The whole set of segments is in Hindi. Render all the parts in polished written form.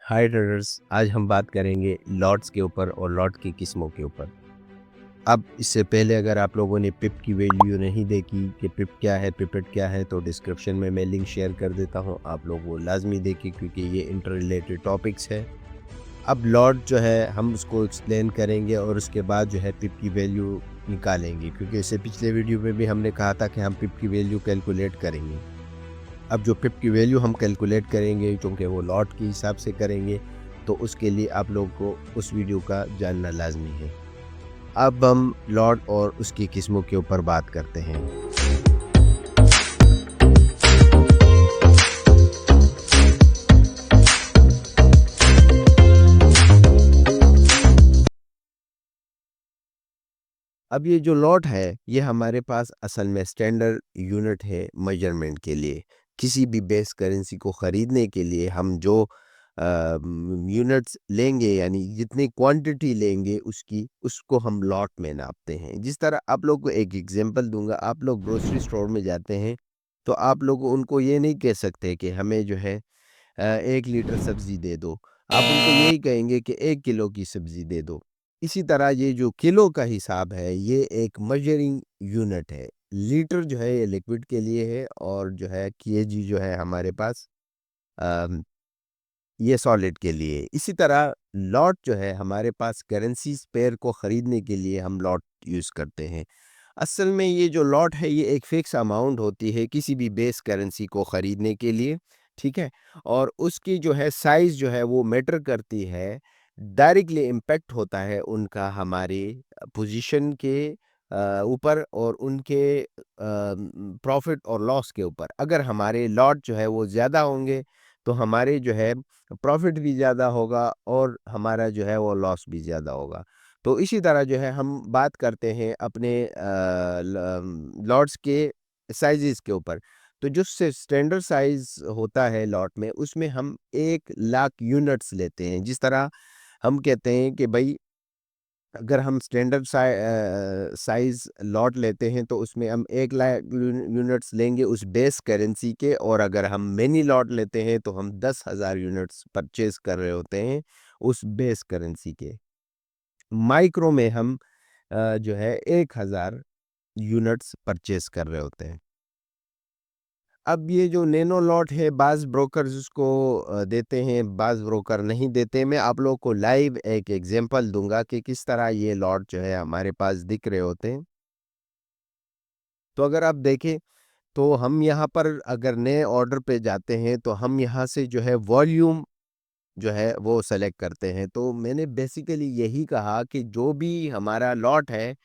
हाय ट्रेडर्स, आज हम बात करेंगे लॉट्स के ऊपर और लॉट की किस्मों के ऊपर। अब इससे पहले अगर आप लोगों ने पिप की वैल्यू नहीं देखी कि पिप क्या है, पिपेट क्या है, तो डिस्क्रिप्शन में मैं लिंक शेयर कर देता हूं, आप लोग वो लाजमी देखिए क्योंकि ये इंटर रिलेटेड टॉपिक्स है। अब लॉट जो है हम उसको एक्सप्लेन करेंगे और उसके बाद जो है पिप की वैल्यू निकालेंगे, क्योंकि इससे पिछले वीडियो में भी हमने कहा था कि हम पिप की वैल्यू कैलकुलेट करेंगे। अब जो पिप की वैल्यू हम कैलकुलेट करेंगे, क्योंकि वो लॉट के हिसाब से करेंगे, तो उसके लिए आप लोगों को उस वीडियो का जानना लाजमी है। अब हम लॉट और उसकी किस्मों के ऊपर बात करते हैं। अब ये जो लॉट है, ये हमारे पास असल में स्टैंडर्ड यूनिट है मेजरमेंट के लिए। किसी भी बेस करेंसी को ख़रीदने के लिए हम जो यूनिट्स लेंगे, यानी जितनी क्वांटिटी लेंगे उसकी, उसको हम लॉट में नापते हैं। जिस तरह आप लोग को एक एग्जांपल दूंगा, आप लोग ग्रोसरी स्टोर में जाते हैं तो आप लोग उनको ये नहीं कह सकते कि हमें जो है 1 लीटर सब्ज़ी दे दो। आप उनको यही कहेंगे कि 1 किलो की सब्ज़ी दे दो। इसी तरह ये जो किलो का हिसाब है, ये एक मेजरिंग यूनिट है। लीटर जो है ये लिक्विड के लिए है, और जो है केजी जो है हमारे पास अ, ये सॉलिड के लिए। इसी तरह लॉट जो है हमारे पास करेंसीज़ पेयर को ख़रीदने के लिए हम लॉट यूज़ करते हैं। असल में ये जो लॉट है, ये एक फ़िक्स अमाउंट होती है किसी भी बेस करेंसी को ख़रीदने के लिए, ठीक है? और उसकी जो है साइज़ जो है वो मैटर करती है, डायरेक्टली इम्पैक्ट होता है हमारी पोज़ीशन के ऊपर और उनके प्रॉफ़िट और लॉस के ऊपर। अगर हमारे लॉट जो है वो ज़्यादा होंगे, तो हमारे जो है प्रॉफ़िट भी ज़्यादा होगा और हमारा जो है वो लॉस भी ज़्यादा होगा। तो इसी तरह जो है हम बात करते हैं अपने लॉट्स के साइज़ेज़ के ऊपर। तो जो से स्टैंडर्ड साइज़ होता है लॉट में, उसमें हम 1 लाख यूनिट्स लेते हैं। जिस तरह हम कहते हैं कि भई अगर हम स्टैंडर्ड साइज़ लॉट लेते हैं तो उसमें हम 1 लाख यूनिट्स लेंगे उस बेस करेंसी के, और अगर हम मिनी लॉट लेते हैं तो हम 10,000 यूनिट्स परचेज़ कर रहे होते हैं उस बेस करेंसी के। माइक्रो में हम जो है 1000 यूनिट्स परचेज़ कर रहे होते हैं। अब ये जो नैनो लॉट है, बाज़ ब्रोकर्स उसको देते हैं, बाज़ ब्रोकर नहीं देते। मैं आप लोगों को लाइव एक एग्ज़ाम्पल दूँगा कि किस तरह ये लॉट जो है हमारे पास दिख रहे होते हैं। तो अगर आप देखें, तो हम यहाँ पर अगर नए ऑर्डर पे जाते हैं, तो हम यहाँ से जो है वॉल्यूम जो है वो सेलेक्ट करते हैं। तो मैंने बेसिकली यही कहा कि जो भी हमारा लॉट है,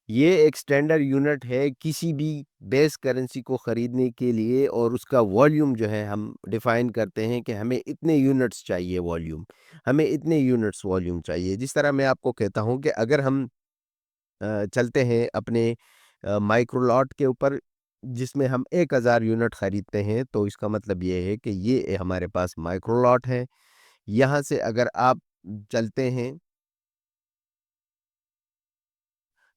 ये एक स्टैंडर्ड यूनिट है किसी भी बेस करेंसी को ख़रीदने के लिए, और उसका वॉल्यूम जो है हम डिफ़ाइन करते हैं कि हमें इतने यूनिट्स चाहिए वॉल्यूम, हमें इतने यूनिट्स वॉल्यूम चाहिए। जिस तरह मैं आपको कहता हूँ कि अगर हम चलते हैं अपने माइक्रो लॉट के ऊपर, जिसमें हम 1000 यूनिट ख़रीदते हैं, तो इसका मतलब ये है कि ये हमारे पास माइक्रो लॉट है। यहाँ से अगर आप चलते हैं,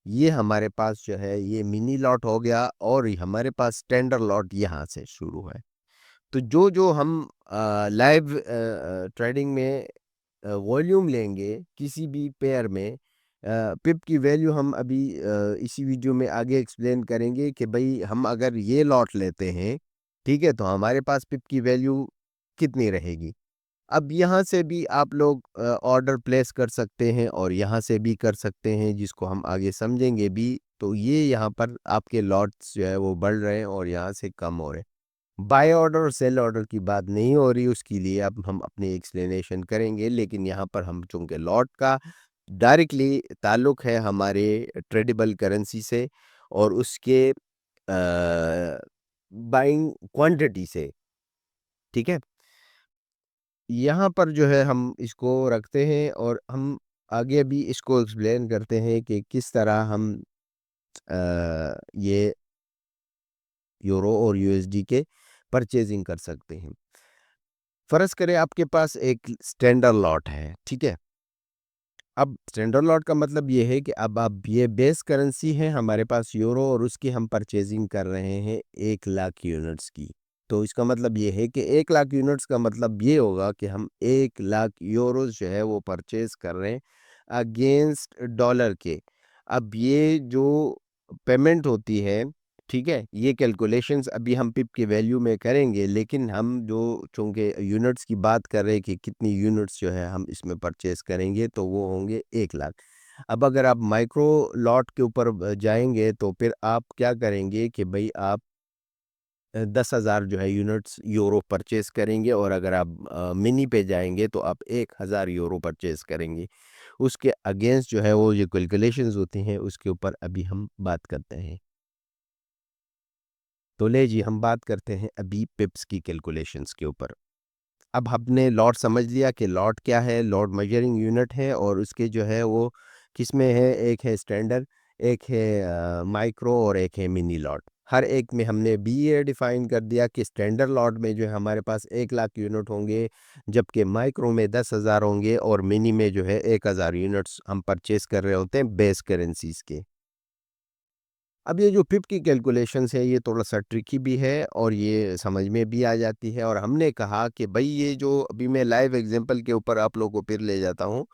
ये हमारे पास जो है ये मिनी लॉट हो गया, और ये हमारे पास स्टैंडर्ड लॉट यहाँ से शुरू है। तो जो हम लाइव ट्रेडिंग में वॉल्यूम लेंगे किसी भी पेयर में, पिप की वैल्यू हम अभी इसी वीडियो में आगे एक्सप्लेन करेंगे कि भाई हम अगर ये लॉट लेते हैं, ठीक है, तो हमारे पास पिप की वैल्यू कितनी रहेगी। अब यहाँ से भी आप लोग ऑर्डर प्लेस कर सकते हैं और यहाँ से भी कर सकते हैं, जिसको हम आगे समझेंगे भी। तो ये यहाँ पर आपके लॉट्स जो है वो बढ़ रहे हैं और यहाँ से कम हो रहे हैं। बाय ऑर्डर और सेल ऑर्डर की बात नहीं हो रही, उसके लिए अब हम अपनी एक्सप्लेनेशन करेंगे, लेकिन यहाँ पर हम चूँकि लॉट का डायरेक्टली ताल्लुक है हमारे ट्रेडेबल करेंसी से और उसके बाइंग क्वांटिटी से, ठीक है? यहाँ पर जो है हम इसको रखते हैं और हम आगे भी इसको एक्सप्लेन करते हैं कि किस तरह हम ये यूरो और यूएसडी के परचेजिंग कर सकते हैं। फ़र्ज़ करें आपके पास एक स्टैंडर्ड लॉट है, ठीक है? अब स्टैंडर्ड लॉट का मतलब ये है कि अब आप ये बेस करेंसी है हमारे पास यूरो, और उसकी हम परचेजिंग कर रहे हैं 1 लाख यूनिट्स की। तो इसका मतलब ये है कि 1 लाख यूनिट्स का मतलब ये होगा कि हम 1 लाख यूरोज़ जो है वो परचेज़ कर रहे हैं अगेंस्ट डॉलर के। अब ये जो पेमेंट होती है, ठीक है? ये कैलकुलेशंस अभी हम पिप की वैल्यू में करेंगे, लेकिन हम जो चूँकि यूनिट्स की बात कर रहे हैं कि कितनी यूनिट्स जो है हम इसमें परचेज़ करेंगे, तो वो होंगे 1 लाख। अब अगर आप माइक्रो लॉट के ऊपर जाएँगे तो फिर आप क्या करेंगे कि भई आप 10,000 जो है यूनिट्स यूरो परचेज़ करेंगे, और अगर आप मिनी पे जाएँगे तो आप 1,000 यूरो परचेज़ करेंगे। उसके अगेंस्ट जो है वो जो कैलकुलेशंस होती हैं उसके ऊपर अभी हम बात करते हैं। तो ले जी हम बात करते हैं अभी पिप्स की कैलकुलेशंस के ऊपर। अब हमने लॉट समझ लिया कि लॉट क्या है, लॉट मेजरिंग यूनिट है और उसके जो है वो किसमें है, एक है स्टैंडर्ड, एक है माइक्रो और एक है मिनी लॉट। हर एक में हमने भी ये डिफाइन कर दिया कि स्टैंडर्ड लॉट में जो है हमारे पास 1 लाख यूनिट होंगे, जबकि माइक्रो में 10,000 होंगे और मिनी में जो है 1,000 यूनिट्स हम परचेज़ कर रहे होते हैं बेस करेंसीज़ के। अब ये जो पिप की कैलकुलेशंस है ये थोड़ा-सा ट्रिकी भी है और ये समझ में भी आ जाती है, और हमने कहा कि भई ये जो अभी मैं लाइव एग्ज़ाम्पल के ऊपर आप लोगों को फिर ले जाता हूँ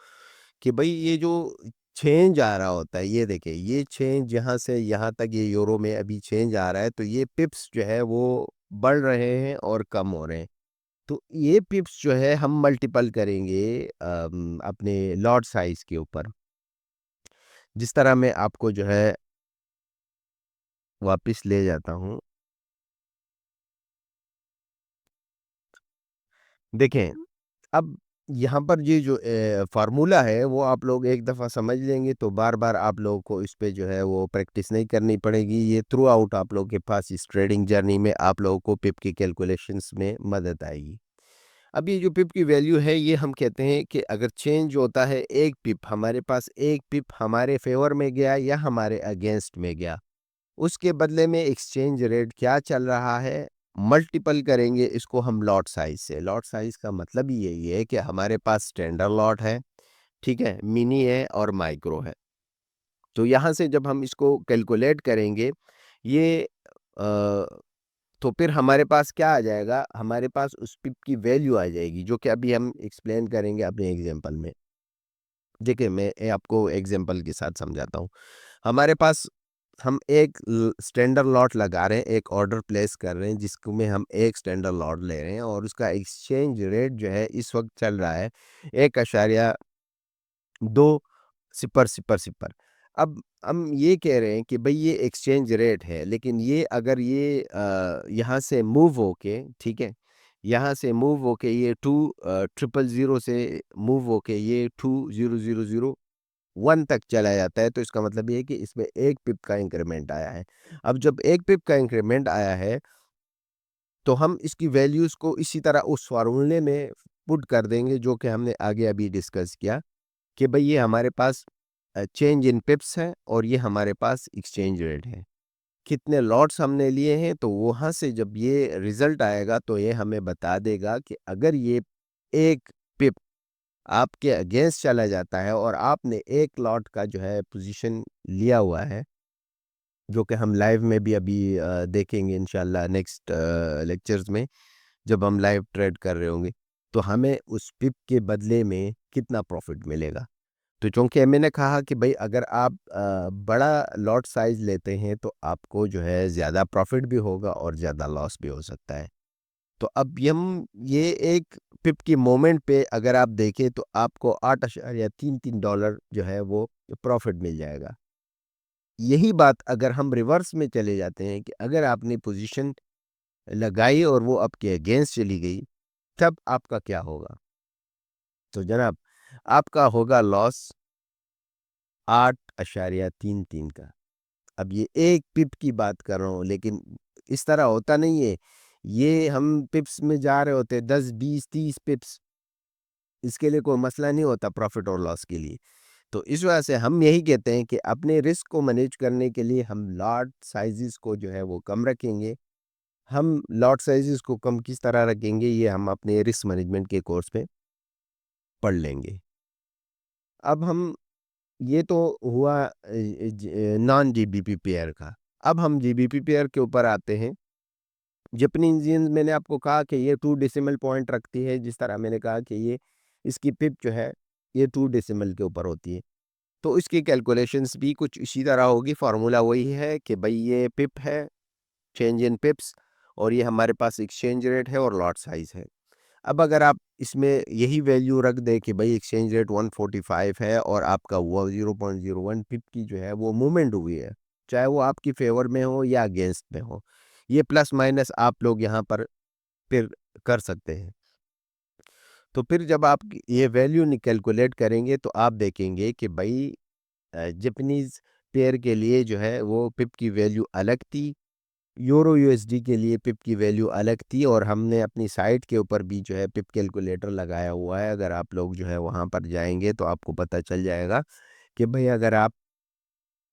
कि भई ये जो चेंज आ रहा होता है, ये देखिए ये चेंज यहाँ से यहाँ तक ये यूरो में अभी चेंज आ रहा है, तो ये पिप्स जो है वो बढ़ रहे हैं और कम हो रहे हैं। तो ये पिप्स जो है हम मल्टीपल करेंगे अपने लॉट साइज़ के ऊपर। जिस तरह मैं आपको जो है वापस ले जाता हूँ। देखें, अब यहाँ पर ये जो फ़ॉर्मूला है वो आप लोग एक दफ़ा समझ लेंगे तो बार-बार आप लोगों को इस पे जो है वो प्रैक्टिस नहीं करनी पड़ेगी। ये थ्रू आउट आप लोगों के पास इस ट्रेडिंग जर्नी में आप लोगों को पिप की कैलकुलेशंस में मदद आएगी। अब ये जो पिप की वैल्यू है ये हम कहते हैं कि अगर चेंज होता है 1 पिप, हमारे पास 1 पिप हमारे फ़ेवर में गया या हमारे अगेंस्ट में गया, उसके बदले में एक्सचेंज रेट क्या चल रहा है, मल्टीपल करेंगे इसको हम लॉट साइज़ से। लॉट साइज़ का मतलब ही यही है कि हमारे पास स्टैंडर्ड लॉट है, ठीक है? मिनी है और माइक्रो है। तो यहाँ से जब हम इसको कैलकुलेट करेंगे, ये तो फिर हमारे पास क्या आ जाएगा, हमारे पास उस पिप की वैल्यू आ जाएगी, जो कि अभी हम एक्सप्लेन करेंगे अपने एग्ज़ाम्पल में। देखिए, मैं आपको एग्ज़ाम्पल के साथ समझाता हूँ। हमारे पास हम एक स्टैंडर्ड लॉट लगा रहे हैं, एक ऑर्डर प्लेस कर रहे हैं जिसको में हम एक स्टैंडर्ड लॉट ले रहे हैं और उसका एक्सचेंज रेट जो है इस वक्त चल रहा है 1,2 अब हम ये कह रहे हैं कि भाई ये एक्सचेंज रेट है, लेकिन ये अगर ये यहाँ से मूव होके, ठीक है, यहाँ से मूव होके ये 2,000 से मूव होके ये 2,000 1 तक चला जाता है, तो इसका मतलब ये है कि इसमें 1 पिप का इंक्रीमेंट आया है। अब जब 1 पिप का इंक्रीमेंट आया है, तो हम इसकी वैल्यूज़ को इसी तरह उस फ़ॉर्मूले में पुट कर देंगे जो कि हमने आगे अभी डिस्कस किया कि भई ये हमारे पास चेंज इन पिप्स है और ये हमारे पास एक्सचेंज रेट है। कितने लॉट्स हमने लिए हैं, तो वहाँ से जब ये रिज़ल्ट आएगा तो ये हमें बता देगा कि अगर ये 1 पिप आपके अगेंस्ट चला जाता है और आपने 1 लॉट का जो है पोज़ीशन लिया हुआ है, जो कि हम लाइव में भी अभी देखेंगे इंशाल्लाह नेक्स्ट लेक्चर्स में, जब हम लाइव ट्रेड कर रहे होंगे, तो हमें उस पिप के बदले में कितना प्रॉफ़िट मिलेगा। तो चूँकि मैंने कहा कि भई अगर आप बड़ा लॉट साइज़ लेते हैं, तो आपको जो है ज़्यादा प्रॉफ़िट भी होगा और ज़्यादा लॉस भी हो सकता है। तो अब हम ये एक पिप की मोमेंट पे अगर आप देखें तो आपको 8.33 डॉलर जो है वो प्रॉफ़िट मिल जाएगा। यही बात अगर हम रिवर्स में चले जाते हैं कि अगर आपने पोज़ीशन लगाई और वो आपके अगेंस्ट चली गई, तब आपका क्या होगा? तो जनाब, आपका होगा लॉस 8.33 का। अब ये 1 पिप की बात कर रहा हूँ, लेकिन इस तरह होता नहीं है। ये हम पिप्स में जा रहे होते हैं 10, 20, 30 पिप्स, इसके लिए कोई मसला नहीं होता प्रॉफ़िट और लॉस के लिए। तो इस वजह से हम यही कहते हैं कि अपने रिस्क को मैनेज करने के लिए हम लॉट साइज़ेज़ को जो है वो कम रखेंगे। हम लॉट साइज़ेज़ को कम किस तरह रखेंगे, ये हम अपने रिस्क मैनेजमेंट के कोर्स में पढ़ लेंगे। अब हम ये तो हुआ नॉन जीबीपी पेयर का। अब हम जीबीपी पेयर के ऊपर आते हैं। जापानीज़ मैंने आपको कहा कि ये 2 डेसिमल पॉइंट रखती है, जिस तरह मैंने कहा कि ये इसकी पिप जो है, ये 2 डेसिमल के ऊपर होती है। तो इसकी कैलकुलेशंस भी कुछ इसी तरह होगी, फ़ॉर्मूला वही है कि भई ये पिप है, चेंज इन पिप्स, और ये हमारे पास एक्सचेंज रेट है और लॉट साइज़ है। अब अगर आप इसमें यही वैल्यू रख दें कि भई एक्सचेंज रेट 145 है और आपका वो 0.01 पिप की जो है वो मूवमेंट हुई है, चाहे वो आपकी फ़ेवर में हो या अगेंस्ट में हो। ये प्लस माइनस आप लोग यहाँ पर फिर कर सकते हैं। तो फिर जब आप ये वैल्यू कैलकुलेट करेंगे तो आप देखेंगे कि भई जापानीज़ पेयर के लिए जो है वो पिप की वैल्यू अलग थी, यूरो यूएसडी के लिए पिप की वैल्यू अलग थी, और हमने अपनी साइट के ऊपर भी जो है पिप कैलकुलेटर लगाया हुआ है। अगर आप लोग जो है वहाँ पर जाएँगे तो आपको पता चल जाएगा कि भई अगर आप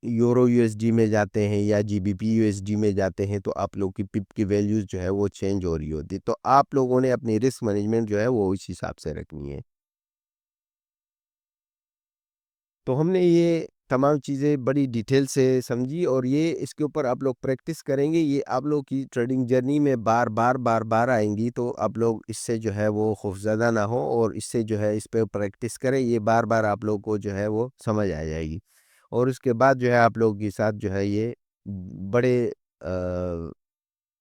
यूरो यूएसडी में जाते हैं या जीबीपी यूएसडी में जाते हैं तो आप लोग की पिप की वैल्यूज़ जो है वो चेंज हो रही होती है। तो आप लोगों ने अपनी रिस्क मैनेजमेंट जो है वो इस हिसाब से रखनी है। तो हमने ये तमाम चीज़ें बड़ी डिटेल से समझी, और ये इसके ऊपर आप लोग प्रैक्टिस करेंगे, ये आप लोग की ट्रेडिंग जर्नी में बार-बार, बार-बार आएँगी, तो आप लोग इससे जो है वो खौफ़ज़दा ना हो, और इससे जो है इस पे प्रैक्टिस करें, ये बार-बार आप लोग को जो है वो समझ आ जाएगी। और उसके बाद जो है आप लोगों के साथ जो है ये बड़े अ,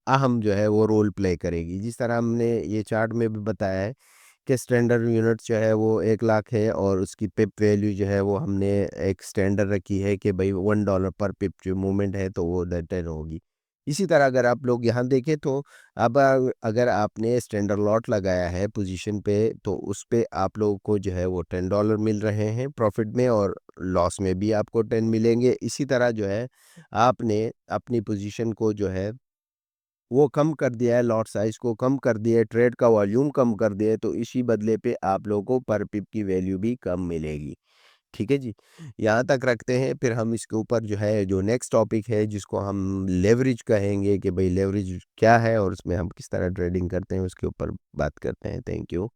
अहम जो है वो रोल प्ले करेगी। जिस तरह हमने ये चार्ट में भी बताया है कि स्टैंडर्ड यूनिट्स जो है वो 1 लाख है, और उसकी पिप वैल्यू जो है वो हमने एक स्टैंडर्ड रखी है कि भई $1 पर पिप जो मूवमेंट है तो वो द 10 होगी। इसी तरह अगर आप लोग यहाँ देखें तो अब अगर आपने स्टैंडर्ड लॉट लगाया है पोज़ीशन पे, तो उस पे आप लोगों को जो है वो $10 मिल रहे हैं प्रॉफ़िट में, और लॉस में भी आपको 10 मिलेंगे। इसी तरह जो है आपने अपनी पोज़ीशन को जो है वो कम कर दिया है, लॉट साइज़ को कम कर दिया है, ट्रेड का वॉल्यूम कम कर दिया है, तो इसी बदले पे आप लोगों को पर पिप की वैल्यू भी कम मिलेगी। ठीक है जी? यहाँ तक रखते हैं, फिर हम इसके ऊपर जो है जो नेक्स्ट टॉपिक है जिसको हम लेवरेज कहेंगे कि भई लेवरेज क्या है और उसमें हम किस तरह ट्रेडिंग करते हैं, उसके ऊपर बात करते हैं। Thank you.